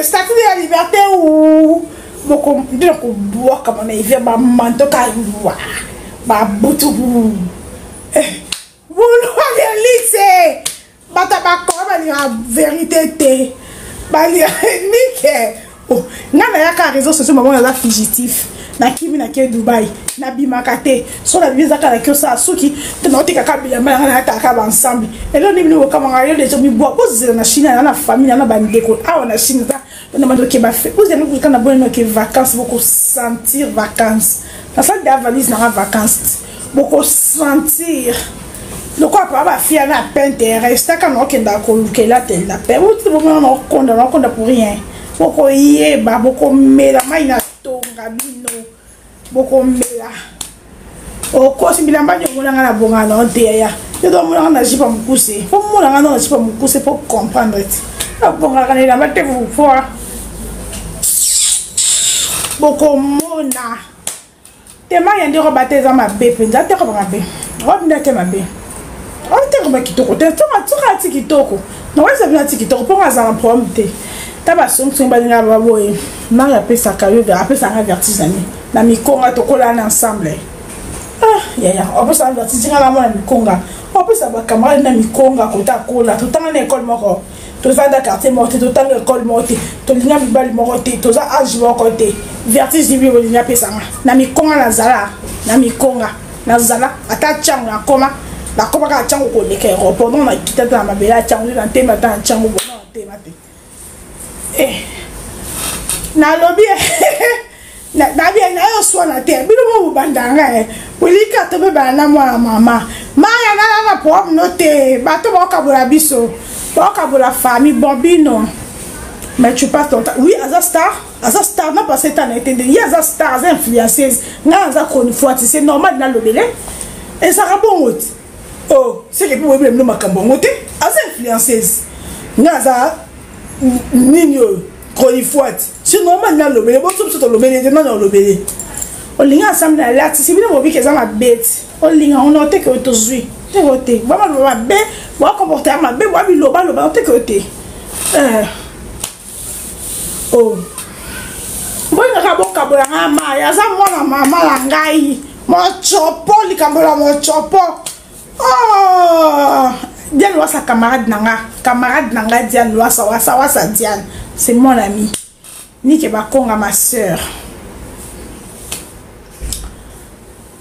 statue de la liberté ou beaucoup de bois comme on est vient ma manteau cailloua ma boutou vous le lycée bataba comme la vérité té bali nique oh na ya ka réseaux sociaux maman la fugitif na kimi na ke Dubai na bimakate so la visa ka ke sa suki te na otika ka bilamba na ta ka ensemble et là ni bino kama ngayo de so mi bois pose na Chine na famille na bandeko ah na Chine ça on a que ba fait vous avez quand na bonne que vacances beaucoup sentir vacances la salle de valise na vacances beaucoup sentir le quoi pas fier na Pinterest quand on kenda ko lukela tel la paix ou tout le monde on compte pour rien beaucoup yeba beaucoup mela maina tonga bino beaucoup mela o ko simbilamba nyo na ngana bonga na nteya yo do mona na jipa mukuse fo mona na jipa mukuse pour comprendre a bonga kana la mate vous fois beaucoup mona tema yandi ko bateza mabe penza te ko mabe robinda te mabe on te ko bakitoko te to ka tikitoko no wa sabina tikitoko pour nga problème te taba sonction balinga baboye na ya pesa kayo vers pesa nga vertige na mikonga to kola ensemble ah ya on peut ça vertige nga la mona mikonga on peut ça ba camarade na mikonga ko ta kola to tanga na école moko to za da quartier moko to tanga école moko to linya bibali moko to za âge moko te vertige ni bi linya pesa nga na mikonga na zala na mikonga na zala ata changu na koma la koma ka changu ko leke aéroport non na kitata na mabela changu na tema ta changu bona tema te na lobby na bien na yo so na te bino mo bandanga polika to be bana mama maya na problem no te bato ba kabula biso ba kabula famille bombino mais tu passes ton temps oui Azastar n'a pas cette année il y a Azastar as influenceuse na za koni fois c'est normal na lobele et ça rabon oh c'est que pour problème no makambo ngote as influenceuse na za Nino, Cronifouat, c'est normal dans le bébé, bon, tout le bébé, non, le bébé. On lit ensemble dans l'acte, c'est bien, on vit qu'ils ont ma bête. On lit, on a été que tu suis. Tu voté. Voilà, ma bête, voilà, comporter ma bête, voilà, le bas, on a été que tu oh. Bon, il y a un bon cabola, il y a un maman, langai, mon chopo, les cabola, mon chopo. Oh! Diane Loa sa camarade nanga Diane Loa sa Diane, c'est mon ami. Ni ke bakonga ma soeur.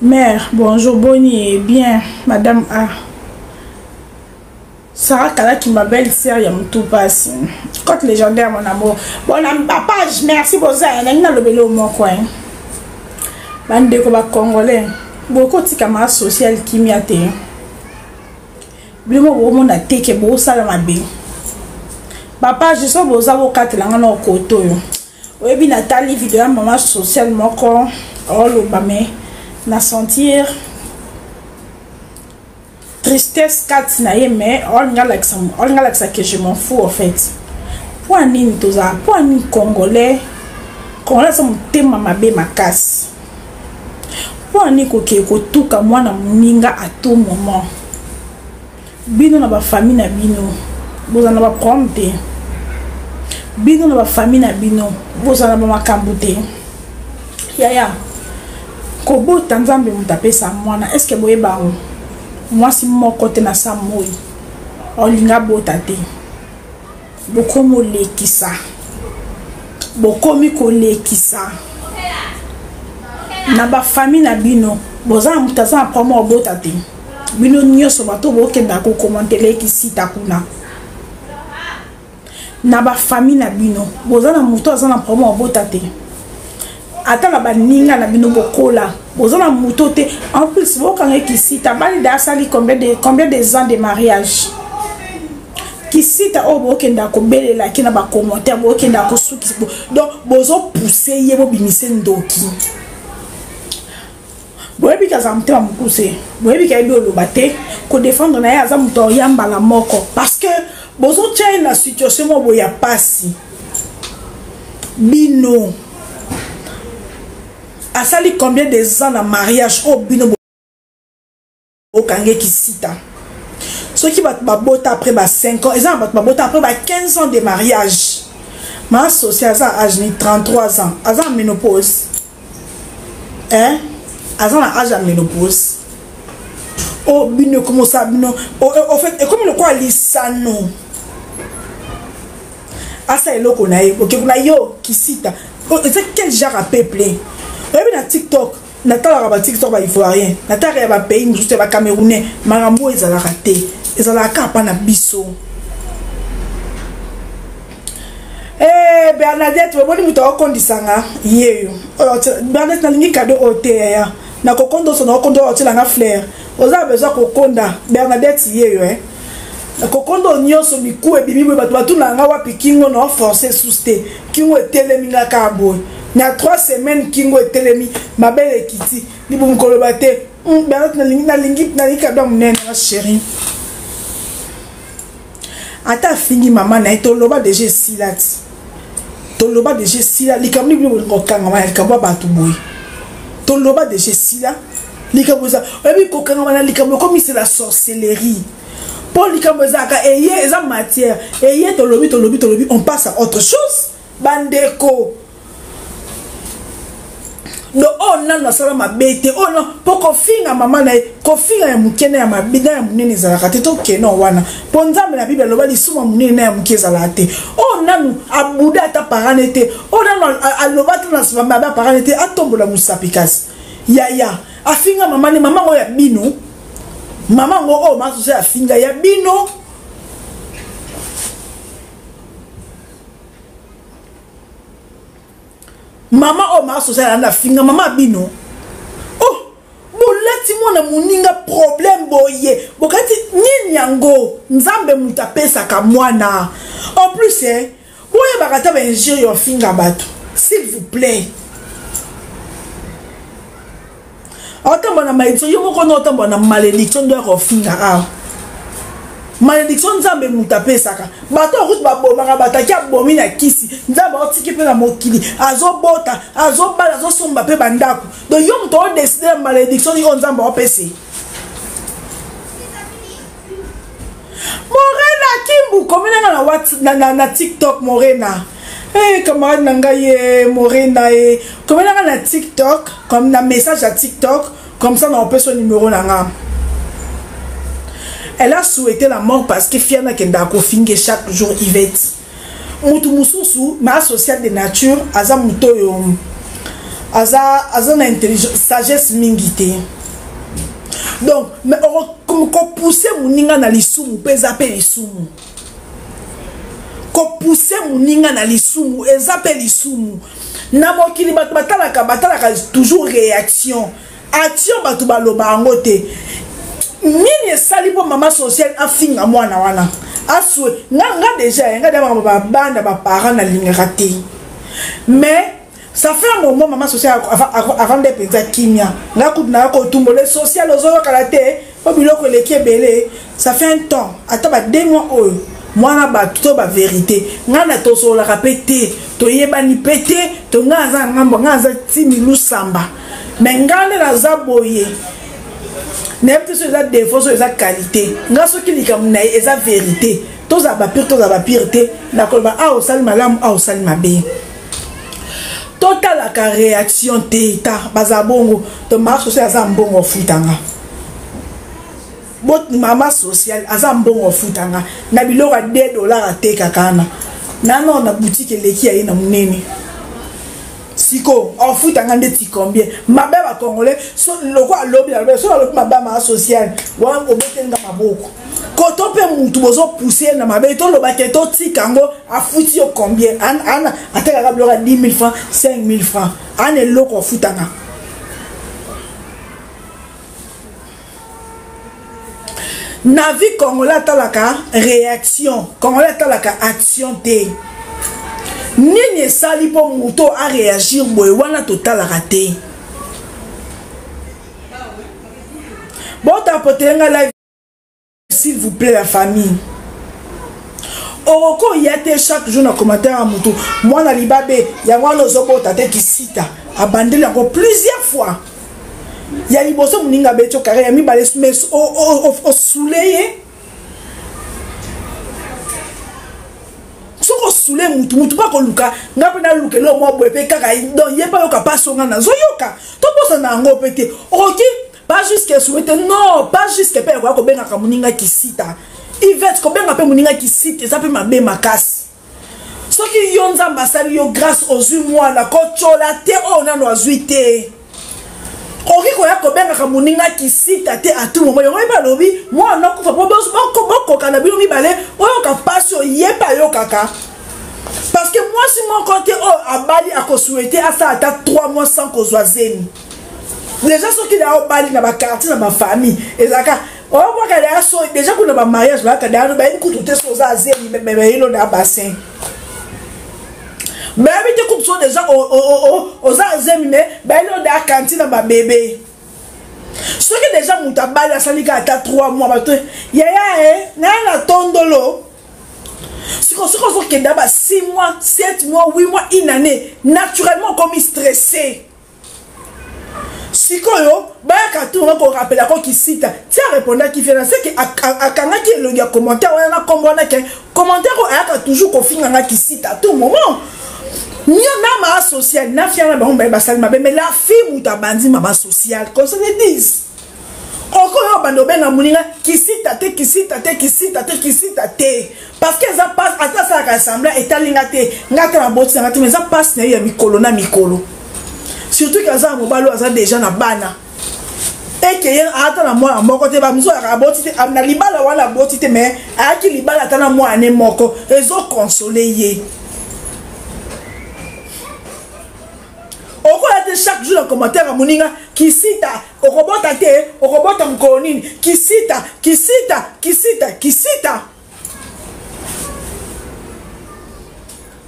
Mère, bonjour, Bonnie et bien, Madame A. Sarah Kala qui ma belle-sœur, y'a tout passe. Côte légendaire, mon amour. Bon, ma page, merci pour ça. Il y a le belé au mon coin. Bande de Congolais. Beaucoup de camarades sociaux qui m'y atteignent. Bimo bomo na teke bo sala mabe papa je so boza bo katelanga na koto yo oyebi na tali video ya maman social moko olo bame na sentir tristesse kat na ye mais on ngala que je m'en fous en fait pour nini toza pour ni congolais ça mon tema mabe makasi pour ni ko ke ko tuka mwana muninga à tout moment bino na ba famille na bino bozana ba prompte bino na ba famille na bino bozana ba makambo te yaya ko bota nzambe mutapesa mwana est-ce que boyeba moi si moko te na sa moi olinga bota te bokomo lekisa bokomi ko lekisa na ba famille na bino bozana mutazana promo bota te bino nyoso bato bokenda ko commenter ki sita kuna na ba famille na bino bozana muto azana promo bota te ata na baninga na bino bokola bozana muto te en plus bokanga ki sita bali da sali combien de ans de mariage ki sita o bokenda ko belela ki na ba commentaire bokenda ko suki donc bozo pousser ye bo bimise ndoki boyebi kaza mtema mukuse boyebi ka ebi olobate ko défendre na ya za muto yamba la moko parce que bozo tient la situation mo boya pasi bino asali combien de ans na mariage au bino okangé qui cita ceux qui bat babota après 5 ans ils ont bat babota après 15 ans de mariage ma associé à ça âge ni 33 ans à ça ménopause hein à ça âge à ménopause oh bino comment ça bino au fait et comme le quoi lisano asa eloko na ye ok kuna yo qui cita c'est quel genre à peupler et na TikTok natala ba TikTok ba ivoirien natala ba pays juste ba camerounais marambo ezala raté ezala kapa na biso Bernadette boni muto okondisanga yeyo Bernadette na lingi cadeau oteya na kokondo so na kokondo otela nga fleur oza besoin kokonda Bernadette yeyo kokondo nyonso miku ebimi bato batuna nga wapi kingo na forcer souste kingo etelemi nga kabo na 3 semaines kingo etelemi mabele kiti libu mkolo bate Bernadette na lingi cadeau munene na chérie ata fingi mama na etoloba déjà silati toloba déjà sila likamni bi ngokanga ma likambo batu boy toloba déjà sila likambo za ebi kokanga ma likambo comme c'est la sorcellerie pour likambo za ka eye eza matière eye tolobi on passe à autre chose bandeko no on na sala mabete oh non pour kofinga mama na kofinga ya mukene ya mabida ya munene za kate to keno wana ponza na bible loba lisuma munene ya mukeza la te oh nanu abuda ta paranete oh nanu aloba ta na samba ba paranete atombola musapikasi ya afinga mama ni mama ngo ya bino mama ngo oh ma so afinga ya bino mama o ma social na finga mama bino oh bolati mona muninga problème boye bokati nini yango nzambe mutapesa ka mwana en plus boye bakata ba injure yo finga bato s'il vous plaît autant na maïtso yo moko no autant na malédiction de ko finga a malédiction nzambe mutapesaka bato route babomaka bataki abomi na kisi nzambe otiki pe na mokili azobota azobala azosomba pe bandako donc yo muto o décider malédiction yo nzambe opesi Morena Kimbu komena na WhatsApp na TikTok Morena camarade nangaye Morena komena na TikTok comme na message à TikTok comme ça on peut son numéro nanga. Elle a souhaité la mort parce que Fiana Kendako finge chaque jour Yvette. Mutu mususu ma associé de nature aza muto yo aza na intelligence sagesse mingité. Donc mais comme ko pousser muninga na lisumu peza pe lisumu. Ko pousser muninga na lisumu ezape lisumu. Na mokili batalaka toujours réaction. Action batu baloba ngote. Nini esali po mama social afinga mwana wana aswe nga déjà nga dama ba banda ba parents na lingati mais ça fait un moment mama social avant de penser kimia nga kuna ko tumbole social ozo kalate po biloko leki belé ça fait un temps ata ba 2 mois mwana ba tout ba vérité nga na to so la répéter to yebani pété to nga za ngambo nga za timilu samba mais ngane na zaboye n'importe ce que défaut sur sa qualité nga so ki likam na eza vérité to za ba pire na kolba a o sali malam a o sali mabe total la réaction teta bazabongo to marche social azambongo futanga bot mama social azambongo futanga na biloko $2 ateka kana nano na boutique leki ya na munene siko en foot ngande ti combien mabe ba congolais so loko alobi la so loko mabe ma social wa obetenga maboko koto pe mutu bozo pousser na mabe to lo ba ke to ti kango a futi yo combien ana ateka ka bloka 10 000 francs 5 000 francs ane loko futanga na vie congolais talaka réaction congolais talaka action te nini sali po muto a réagir boy wana total raté bon tapotenga live s'il vous plaît la famille Oroko yate chaque jour na commentaire à mutu. Moi na libabe, ya mwana ozobo tate kisita. Abandeli encore plusieurs fois. Ya liboso muninga becho kare ya mi bale mes o souleye. Soko soule mutu pas ko luka, ngape na luke lo mo bwepe kaka don yepa yoka pasonga na zoyoka. To posa na ngo pete. OK, pas jusqu'à souhaiter non, pas jusqu'à pe ko benga ka muninga kisita. Yvette ko benga pe muninga kisita, ça peut mabe makasi. Soki yonza mbasali yo grâce aux moi la kochola te ona no azuite. Ori ko ya ko benga ka muninga kisita te à tout moment. Yo ba lobi, moi non ko fa boko kana bi mi bale, oyo ka passion yepa yo kaka. Parce que moi si mon côté abali a ko souhaiter à ça ata 3 mois sans ko zoazeni. Déjà ceux qui là bali na ba quartier na ba famille, ezaka o moi ka ya so déjà pour na mariage là ka da no ba ni kutu te so za zeni bebe ilo na bassin. Mais tu coupes ça déjà aux azemi mais ben non da cantine ma bébé. Ce qui déjà mon tabac la salika à 3 mois ba ya na tondolo. Si on se que d'abord 6 mois, 7 mois, 8 mois, une année naturellement comme stressé. Si koyo ba ka tout on rappelle ko qui cite tu as répondu qui fait c'est que akanga qui le gars commentaire on a combona que commentaire a toujours ko finga qui cite à tout moment. Ni ma social na fiana ba on ba salma mais la fille muta bandi ma social comme ça les disent. Encore bando ben na muninga qui cite parce que ça passe à ça rassemble et talingate ngata na boti ngata mais ça passe na ya mikolo na mikolo. Surtout que ça mobalo ça déjà na bana. Et que yen ata na moi moko te ba miso ya boti na libala wala boti te mais a ki libala ta na moi ane moko ezo consoler ye. Chaque jour dans commentaire à Moninga qui cite au robot à terre, au robot à Mkonine, qui cite.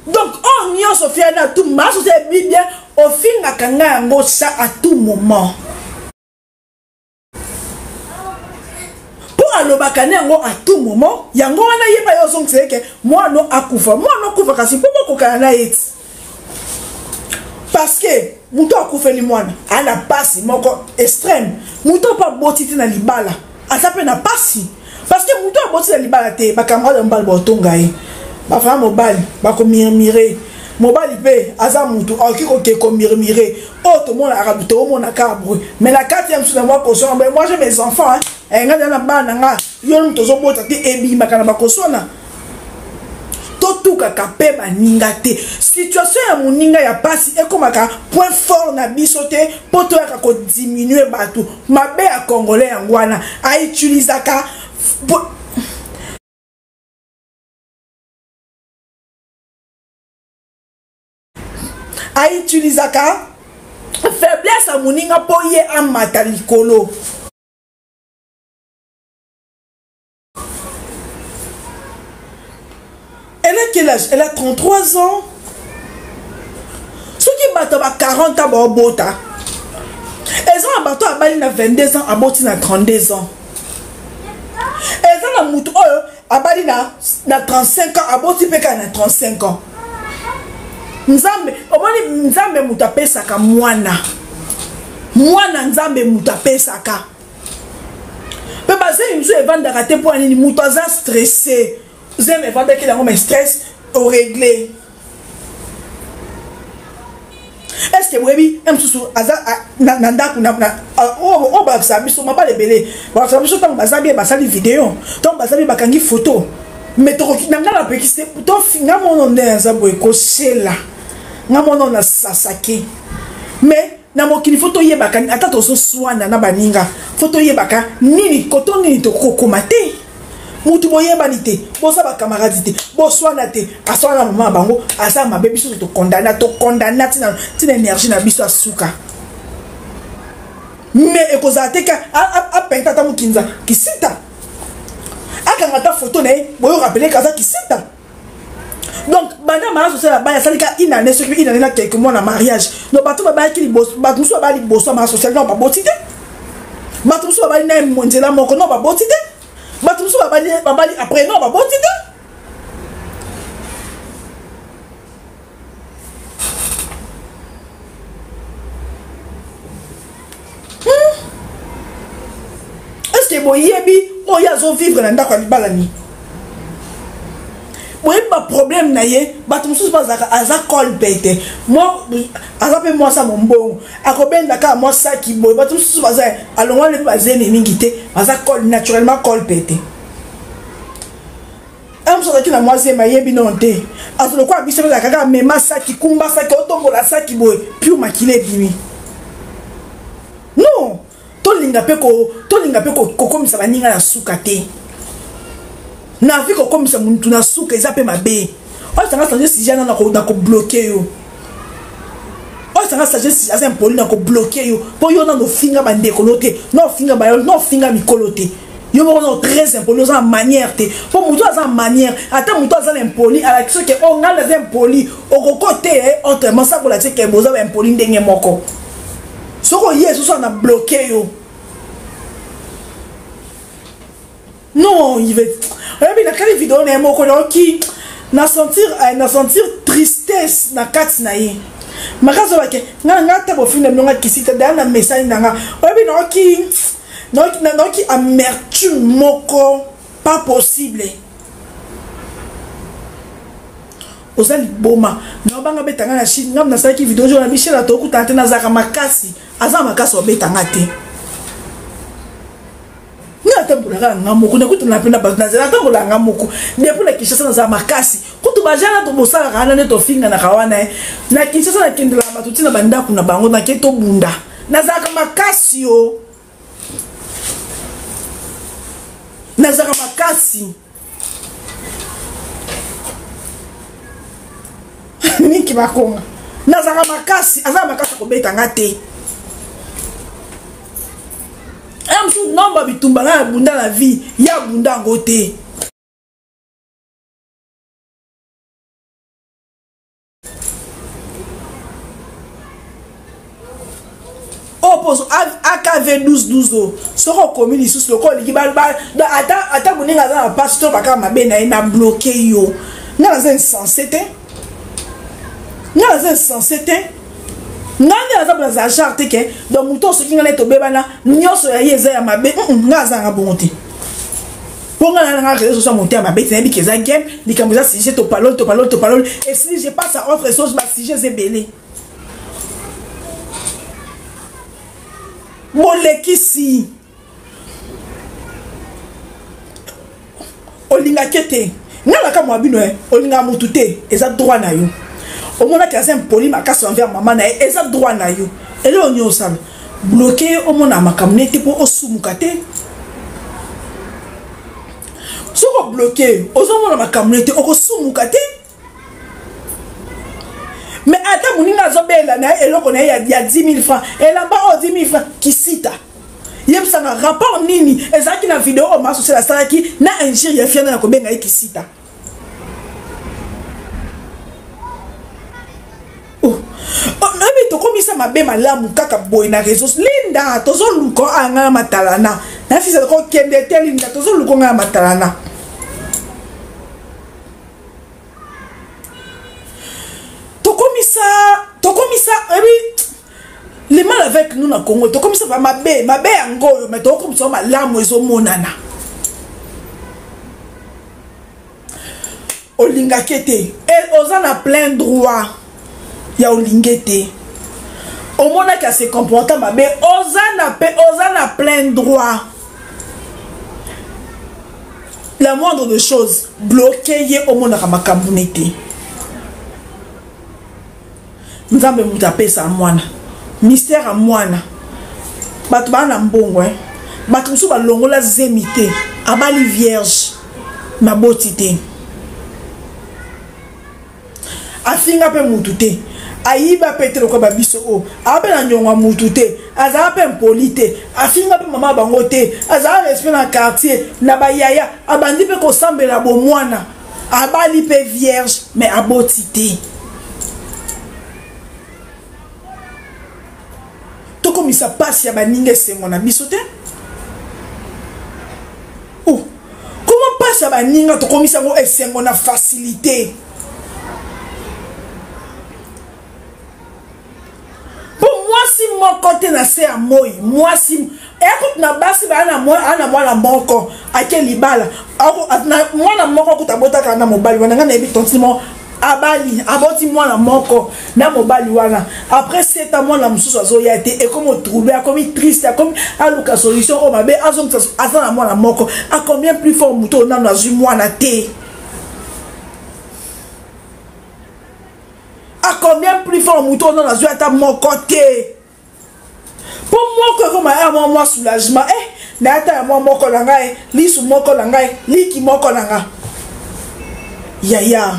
Donc on y a Sophia à tout moment, c'est bien au film à Kanga ça à tout moment. Pour alobakane à tout moment, yango wana yeba yo c'est que moi non akufa kasi pour ko kana et parce que muto akufeli mwana ana pasi moko extrême muto pa botiti na libala asape na pasi parce que muto abotiti na libala te bakanga de mbala botonga ye ba fama mobali ba ko mirmire mobali pe aza muto akiko ke ko mirmire to mona arabu to mona kabru mais la 4e sous moi ko so moi j'ai mes enfants nga na bana nga yo muto zo bota te ebi makana ba ko sona tout kakape baninga te situation ya moninga ya pasi ekomaka point fort na biso te poto ya ko diminuer bato mabe ya congolais yangwana a utilisaka faiblesse ya moninga po ye amata likolo. Elle a quel âge? Elle a 33 ans. Ceux qui battent à 40 ans, bota. Elles ont un bateau à Bali à 22 ans, à Boti à 32 ans. Elles ont un mouton à Bali à 35 ans, à Boti à 35 ans. Nzambe, Nzambe mutape saka mwana. Mwana Nzambe mutape saka. Mais basé une chose evande à rater pour un mutaza stressé. Vous aimez vendre qu'il a un stress au réglé. Est-ce que vous avez un sous nanda oh bah ça biso m'a pas les belé bah ça biso tant basabi basali vidéo tant basabi bakangi photo mais to nanga la pekiste to finga mon on ça boy ko sela nga mon on sasaki mais na mokili photo ye bakani ata to so swana na baninga photo ye baka nini koto nini to kokomate mutu boyeba nité bosa ba camarade té boswana té aswana mama bango asa ma bébé biso to condamner tina énergie na biso asuka mais ekozate ka a penta ta mukinza kisita akanga ta photo na boyo rappeler kaza kisita donc bana mara social la baya salika une année ce qui une année là quelques mois na mariage no bato ba ba ki boss ba muso ba li boss mara social non ba botité bato muso ba na monzela moko non ba botité. Après non, bah bon que boyebi oyazo vivre na ndako libala ni pas problème na ye bato mususu bazaka aza col bete moi aza pe moi ça mon bon akobenda ka moi ça qui boy bato mususu baza alongwa le bazene mingi te aza col naturellement col bete am so ki na moi c'est mayebi non te azolo kwa biso la kaka mema ça qui kumba ça qui otombola ça qui boy puis makile bimi non tolinga pe ko komisa baninga na suka te na vie ko komisa muntu na suka eza pe mabe o sanga sanje si jana na ko bloquer yo o sanga sanje si asa impoli na ko bloquer yo po yo na no finga bande ko note no finga ba yo no finga mikolo te yo mo no très impoli za manière te po mutu za manière ata mutu za impoli ala kiso ke o ngala za impoli o ko côté autrement ça pour la te ke boza ba impoli ndenge moko soko yesu so na bloquer yo non il veut mais dans quelle vidéo na moko qui na sentir tristesse na kati na ye makazo bake nga ta bo film nga kisita na message nga obi no ki amertume moko pas possible ozali boma na banga betanga na chine ngam na saki vidéo jo na Michel atoku tante na zaka makasi aza makasi obetanga te tambola ngamoko na kutu na pena bazana zela tambola ngamoko depuis la Kinshasa na za makasi kutu bajana to bosala kana ne to finga na kawana na Kinshasa na kendela matuti na banda kuna bango na keto bunda na za makasi yo na za makasi niki bakonga na za makasi aza makasi ko beta ngate amsu nomba bitumba na bunda la vie ya bunda ngote opose AKV 12 soko komini sous le col ki ba ata boninga za pasteur baka mabe na bloquer yo na za insensé te na za insensé te nani azabla za charte ke do muto so kinga leto bebana nyoso ya yeza ya mabe ngaza nga bonte ponga na nga réseau so monter mabe te bi keza game likambuza sujet to parole et si je passe à autre chose ba sujet c'est belé molekisi olinga kete ngala ka mwabino olinga mutute eza droit na yo au moment que c'est un poli makasi envers maman na eza droit na yo ele onyo sala bloquer au mona makamnete pour osumukate soko bloquer ozo mona makamnete okosumukate mais ata muninga zobela na eloko na ya 10 000 francs elamba o 10 000 francs kisita yebsanga rapport nini ezaki na vidéo o maso c'est la saraki na injure ya fiana na kobenga kisita to komisa mabe malamu kaka boy na réseau linda tozo luko anga matalana na fisa ko kende te linda tozo luko nga matalana to komisa les mal avec nous na Congo to komisa ba mabe ango mais to komisa malamu ezo monana olinga kete el ozana plein droit ya olingete au monde qui a se comporté mabe ozana plein droit la moindre de choses bloqué ye au monde kama kambunete nzambe mutape sa mwana mystère a mwana batu bana mbongo batu musu balongola zemite abali vierge na botité afinga pe mutute ayiba petero ko babiso o ape na nyonga mutu te aza pe impolite afinga pe mama bango te aza respect na quartier na bayaya abandi pe ko sambela bo mwana abali pe vierge mais abotité to komisa passe ya baninga sengo na biso te oh comment passe ya baninga to komisa ngo esengo na facilité mon côté na se à moi si écoute na basi ba na moi la moko akeli bala moi na moko kutabota kana mobali wana ngana ebi tontimo abali aboti moi na moko na mobali wana après 7 ans moi na mususu azoya été et comme troublé comme triste comme aluka solution o mabe azong azana moi na moko a combien plus fort muto na nazu moi na té a combien plus fort muto na nazu ata mon côté pour moi comme moi soulagement Nata moi moko langai, li su moko langai, li ki moko langa. Ya.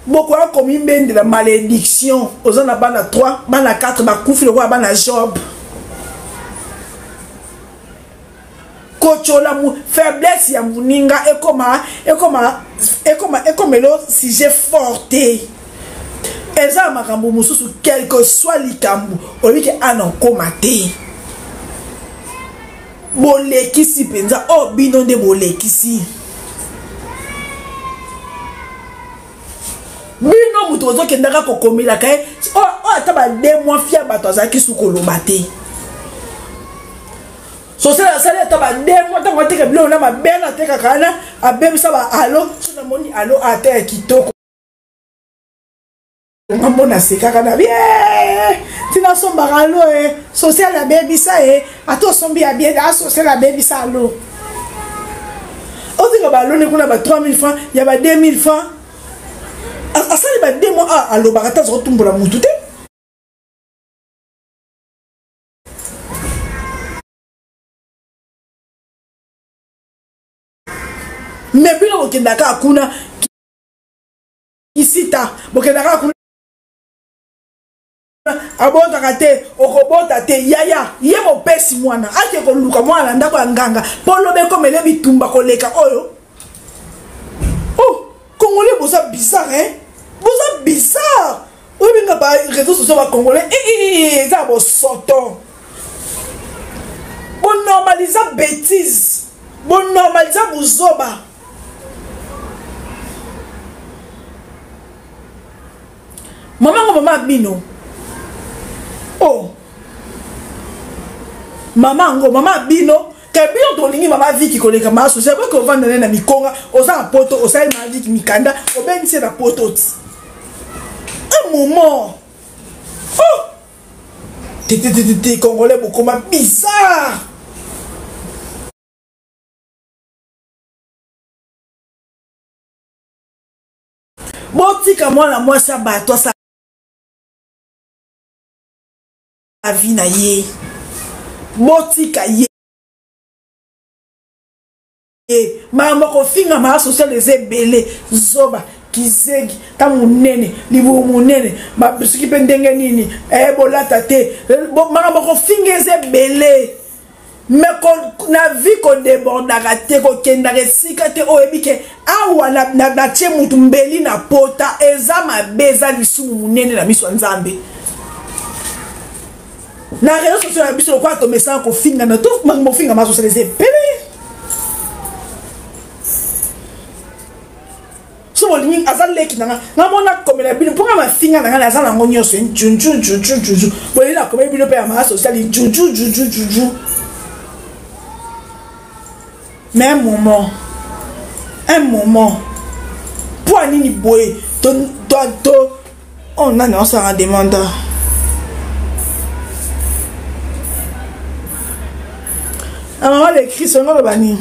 Beaucoup ont commis même de la malédiction. Aux en a bana 3, bana 4, ba kouf le roi bana Job. Kocho la mou faiblesse ya muninga et comme le sujet forté. Eza makambo mususu quel que soit likambo, oli ke anon komate. Bolekisi penza oh bino de bolekisi bino mutu ozo kendaka kokomela kae ataba 2 mois fia bato azaki sukolo bate so sala ataba 2 mois tango teka bilo na mabena teka kana abebisa ba alo so na moni alo ate kitoko ngambona sekaka na bien tina somba alo social la baby sa ato sombi ya bien a social la baby sa alo ozinga ba alo ne kuna ba 3000 francs ya ba 2000 francs asali ba 2 mois alo bakata zo tumbola mutu te mais bino okendaka akuna isita bokendaka akuna abota kate okobota te yaya ye mo pesi mwana ate ko luka mwana ndako ya nganga polo be komele bitumba koleka oyo congolais boza bizarre boza bizarre oyo binga ba réseaux sociaux ba congolais za bo soto bon normaliser bêtise bon normaliser buzoba mama bino mama bino ke bino tolingi mama viki koleka maso c'est pas qu'on va donner na mikonga oza poto osa ma viki mikanda obenise na poto un moment te congolais beaucoup ma bizarre botika moi ça bato ça la vie na ye botika ye mama ko finga ma social les ebele zoba kizegi ta munene libu munene ma bisiki pendenge nini bolata te mama ko finga les ebele mais na vie ko débordaka te ko kenda resika te o ebike awa na tie mutu mbeli na pota eza mabeza lisumu munene na miso nzambe na réseaux sociaux na biso kwa to message ko finga na to mo finga ma social les ebele so bolingi azaleki nanga ngamona komela bino ponga mafinga nanga azala ngo nyoso juju bolina komela bino pe ya ma social juju mais un moment pour nini boye to on a non ça demande maman l'écrit son nom bani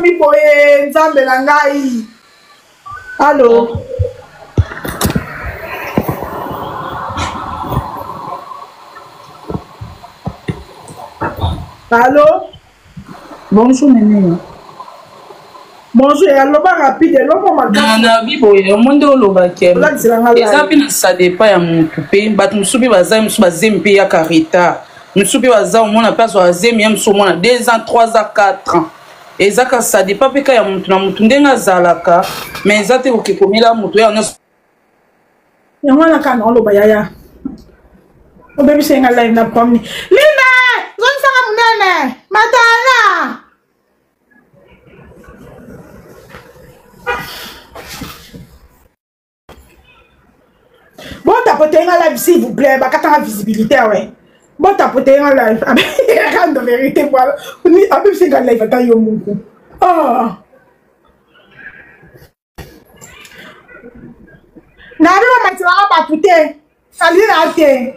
mi boye nzambe na ngai allo allô bonjour méné bonjour allo ba rapide lomo makana na bibo ya monde oloba kem eza pina ça dépend ya mutu pe bat musubi baza musubi bazempe ya karita musubi baza omona place wa zemi ya musubi omona 2 ans 3 ans 4 ans eza ka ça dépend pe ka ya mutu na mutu ndenga zalaka mais eza te okekomela mutu ya nyonso ya mwana kana oloba yaya obebi senga live na pomni linda zonsaka munene matala tapoter un live s'il vous plaît, bah quand visibilité ouais. Bon tapoter un live. Rien de vérité voilà. On est même si un live attend yo mon coup. Ah. Na bien maintenant pas tapoter. Salut la terre.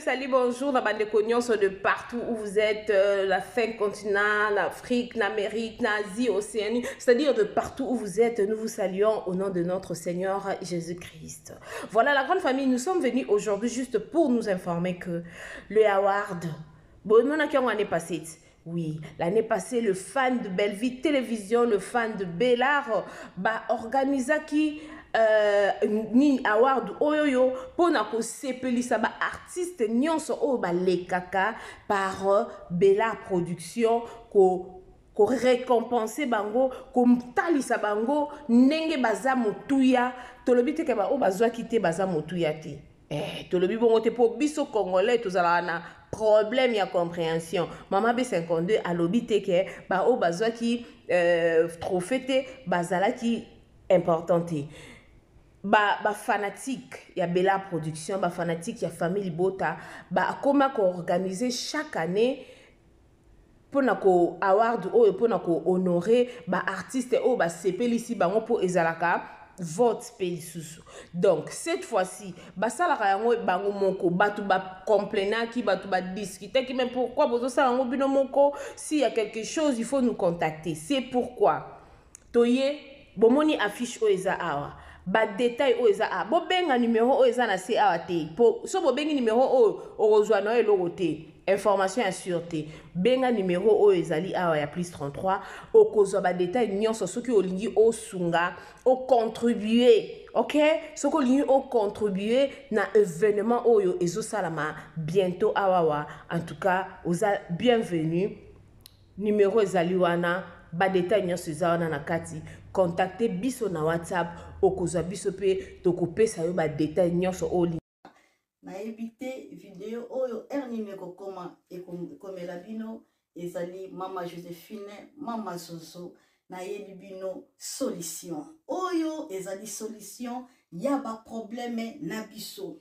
Salut, bonjour, la bande de cognons de partout où vous êtes, la 5 continents, l'Afrique, l'Amérique, l'Asie, l'Océanie, c'est-à-dire de partout où vous êtes, nous vous saluons au nom de notre Seigneur Jésus-Christ. Voilà la grande famille, nous sommes venus aujourd'hui juste pour nous informer que le award, bon, nous avons l'année passée. Oui, l'année passée, le fan de Belleville Télévision, le fan de Bellard, organisé qui ni award oyoyo pona ko sepelisa ba artiste nyonso o ba lekaka par Bella Production ko récompenser bango ko mtalisa bango ndenge baza motuya tolobi te ke ba o bazwa kite baza motuya te tolobi bongo te po biso congolais tozala na problème ya compréhension mama B52 alobi te ke ba o bazwa ki trophée te bazala ki importante fanatique ya Bella Production, fanatique ya famille Bota, comment organiser chaque année pour ko award ou pour ko honorer artiste ou sepeli ici bango pour ezalaka vote pelisusu. Donc cette fois-ci basalaka yango bango moko batu complainant qui batu discuter qui même pourquoi bozo sala yango bino moko s'il y a quelque chose il faut nous contacter. C'est pourquoi toye bomoni affiche o eza awa détail o eza a bo benga numéro o eza na se awa te po so bo bengi numéro o ozwa no eloko te information ya sûreté benga numéro o ezali awa ya plus 33 o kozwa détail nyonso soki olingi o sunga o contribuer OK soko olingi o contribuer na événement oyo ezo salama bientôt awawa en tout cas oza bienvenue numéro ezali wana détail nyonso eza wana na kati contacter biso na WhatsApp okozwa biso pe tokopesa yo détail nyonso oli na éviter vidéo oyo ernime kokoma ekomela bino ezali mama Joséphine mama Zozo na yebi bino solution oyo ezali solution ya problème na biso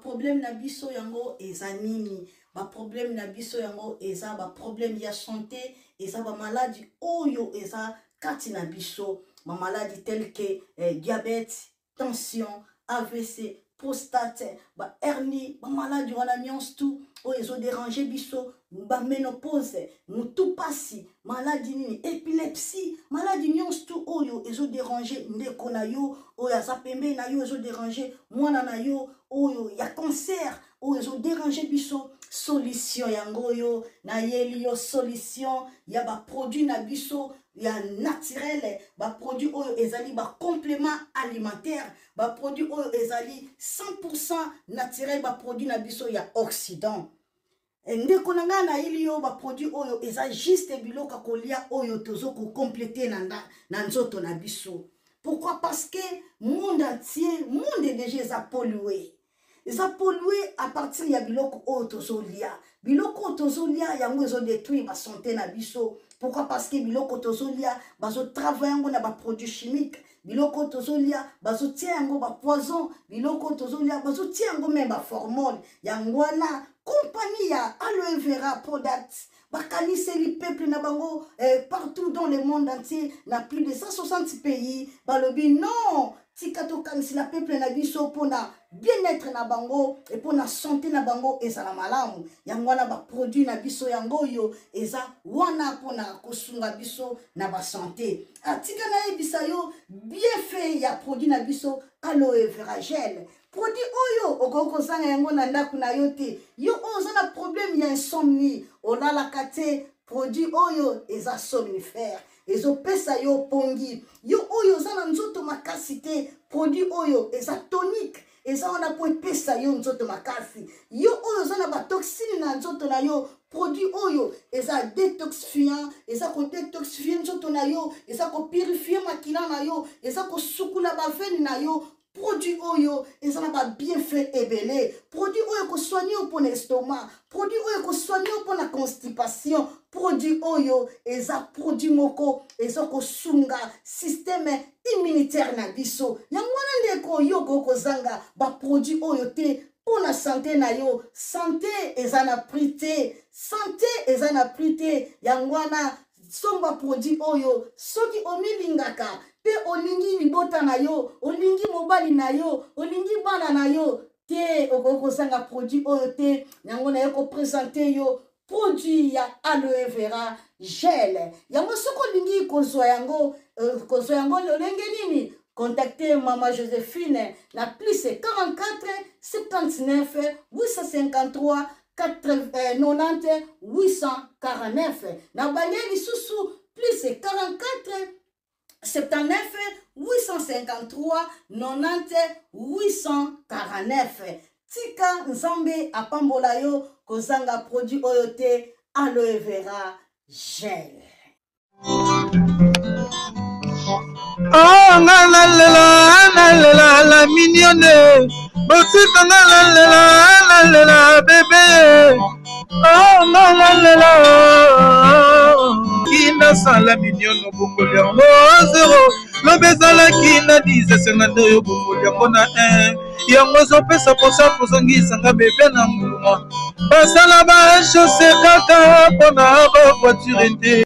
problème na biso yango ezanini problème na biso yango eza problème ya santé eza maladie oyo eza kati na biso maladie telle que diabète, tension, AVC, prostate, hernie, maladie wana nyonso tout oyo ezo déranger biso ménopause, mutu pasi, maladie nini, épilepsie, maladie nyonso tout oyo ezo déranger ndeko na yo oyo aza pembe na yo ezo déranger mwana na yo oyo ya cancer oyo ezo déranger biso solution yango yo na yeli yo solution ya produit na biso ya naturel produit oyo ezali complément alimentaire produit oyo ezali 100% naturel produit na biso ya Occident ndeko na nga na yeli yo produit oyo eza juste biloko kolia oyo tozo ko compléter na nzoto na biso. Pourquoi? Parce que monde entier monde déjà eza pollué. Eza pollué à partir ya biloko oyo tozolia. Biloko tozolia yango ezo détruire ba santé na biso. Pourquoi? Parce que biloko tozolia bazo travailler yango na produits chimiques. Biloko tozolia bazo tia yango poison. Biloko tozolia bazo tia yango même hormone. Yango wana compagnie ya aloe vera products bakaniseli peuple na bango partout dans le monde entier na plus de 160 pays balobi non tikato kanisi la peuple na biso pona bien-être na bango et pona santé na bango ezala malamu yango wana produit na biso yango yo eza wana pona kosunga biso na santé atika na ebisa yo bien fait ya produit na biso aloe vera gel produit oyo okoko sanga yango na ndaku na yo te yo oza na problème ya insomnie olala kate produit oyo eza somnifère ezopesa yo pongi yo oyo oza na nzoto makasi te produit oyo eza tonique eza wana po epesa yo nzoto makasi yo oyo oza na batoxine na nzoto na yo produit oyo eza détoxifiant eza ko détoxifier nzoto na yo eza ko purifier makila na yo eza ko sukula baveni na yo produit oyo ezana ba bienfait ebele, produit oyo ko soigner pour l'estomac, produit oyo ko soigner pour la constipation, produit oyo eza produit moko ezo ko sunga système immunitaire na biso. Yango wana ndeko yo ko zanga ba produit oyo te pour la santé na yo. Santé ezana prité, santé ezana prité. Yango wana somba produit oyo soki omilingaka pe olingi libota na yo, olingi mobali na yo, olingi bana na yo te okoko sanga produit oyo te. Yango na yoko présenter yo produit ya aloe vera gel. Yango soko lingi kozwa yango lolenge nini? Contactez Maman Joséphine na plus 44 79 853 90 849. Na banyeli susu plus 44 79 853 90 849. Tika nzambe apambola yo kozanga produit oyote aloe vera gel. Oh, la mignonne. Botika la bébé. Oh, Kina sala mignonne bokoli yango 0. Lobezala kina 10 sengando yo bokoli yango na 1. Yango zopesa posa kozongisa nga bébé na mbuma. Basala ba chaussée kaka pona ba voiture.